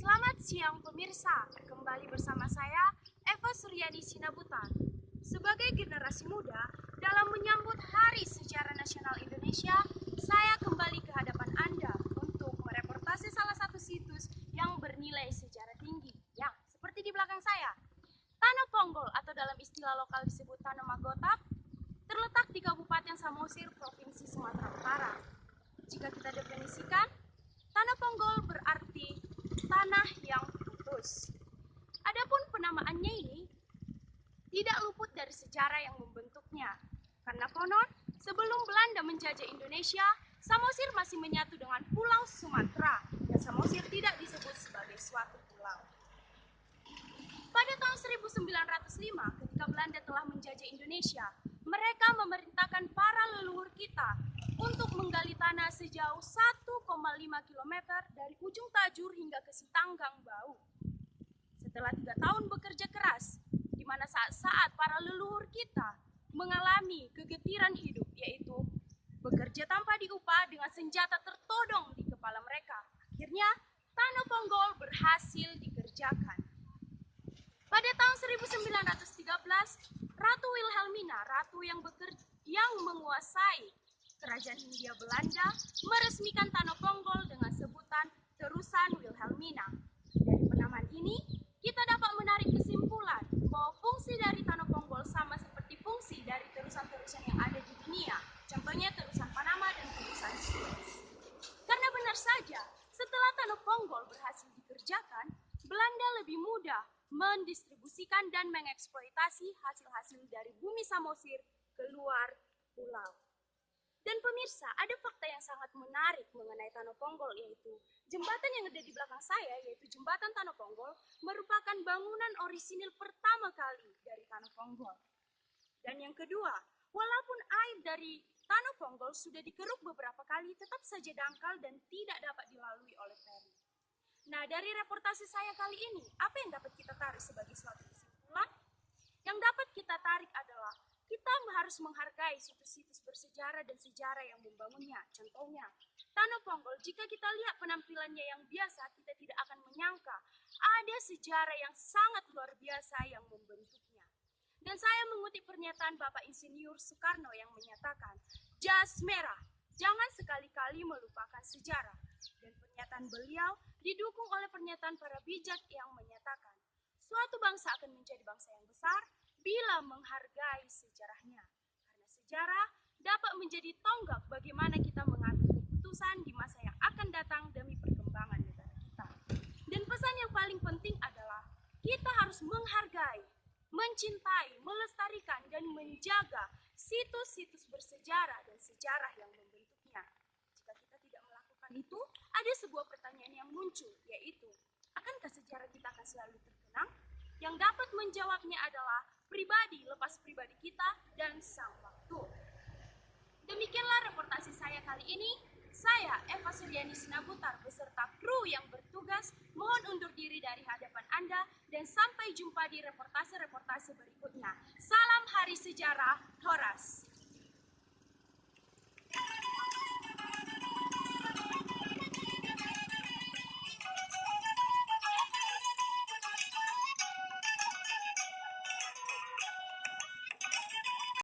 Selamat siang pemirsa, kembali bersama saya Eva Suryani Sinabutan. Sebagai generasi muda, dalam menyambut Hari Sejarah Nasional Indonesia, saya kembali ke hadapan Anda untuk mereportase salah satu situs yang bernilai sejarah tinggi, yang seperti di belakang saya. Tanah Ponggol atau dalam istilah lokal disebut Tanah Magotak, terletak di Kabupaten Samosir, Provinsi Sumatera Utara. Jika kita definisikan, Tanah Ponggol berarti tanah yang putus. Adapun penamaannya ini tidak luput dari sejarah yang membentuknya. Karena konon, sebelum Belanda menjajah Indonesia, Samosir masih menyatu dengan Pulau Sumatera, dan Samosir tidak disebut sebagai suatu pulau. Pada tahun 1905, ketika Belanda telah menjajah Indonesia, mereka memerintahkan para leluhur kita untuk menggali tanah sejauh 1,5 km dari ujung Tajur hingga ke Sitanggang Bau. Setelah 3 tahun bekerja keras, di mana saat-saat para leluhur kita mengalami kegetiran hidup, yaitu bekerja tanpa diupah dengan senjata tertodong di kepala mereka, akhirnya Tanah Ponggol berhasil dikerjakan. Pada tahun 1913, Ratu Wilhelmina, ratu yang menguasai Kerajaan Hindia Belanda, meresmikan Tanah Ponggol dengan sebutan Terusan Wilhelmina. Dari penamaan ini, kita dapat menarik kesimpulan bahwa fungsi dari Tanah Ponggol sama seperti fungsi dari terusan-terusan yang ada di dunia, contohnya terusan Panama dan terusan Suez. Karena benar saja, setelah Tanah Ponggol berhasil dikerjakan, Belanda lebih mudah mendistribusikan dan mengeksploitasi hasil-hasil dari bumi Samosir keluar pulau. Dan pemirsa, ada fakta yang sangat menarik mengenai Tanah Ponggol, yaitu jembatan yang ada di belakang saya, yaitu jembatan Tanah Ponggol, merupakan bangunan orisinil pertama kali dari Tanah Ponggol. Dan yang kedua, walaupun air dari Tanah Ponggol sudah dikeruk beberapa kali, tetap saja dangkal dan tidak dapat dilalui oleh feri. Nah, dari reportase saya kali ini, apa yang dapat kita tarik sebagai suatu kesimpulan? Yang dapat kita tarik adalah kita harus menghargai situs-situs bersejarah dan sejarah yang membangunnya. Contohnya, Tanah Ponggol, jika kita lihat penampilannya yang biasa, kita tidak akan menyangka ada sejarah yang sangat luar biasa yang membentuknya. Dan saya mengutip pernyataan Bapak Insinyur Soekarno yang menyatakan, jas merah, jangan sekali-kali melupakan sejarah. Dan pernyataan beliau didukung oleh pernyataan para bijak yang menyatakan, suatu bangsa akan menjadi bangsa yang besar bila menghargai sejarahnya. Karena sejarah dapat menjadi tonggak bagaimana kita mengambil keputusan di masa yang akan datang demi perkembangan negara kita. Dan pesan yang paling penting adalah kita harus menghargai, mencintai, melestarikan, dan menjaga situs-situs bersejarah dan sejarah yang membentuknya. Jika kita tidak melakukan itu, ada sebuah pertanyaan yang muncul, yaitu, akankah sejarah kita akan selalu terkenang? Yang dapat menjawabnya adalah pribadi lepas pribadi kita dan sang waktu. Demikianlah reportase saya kali ini. Saya, Eva Suryani Sinabutar, beserta kru yang bertugas, mohon undur diri dari hadapan Anda dan sampai jumpa di reportase-reportase berikutnya. Salam Hari Sejarah, Horas.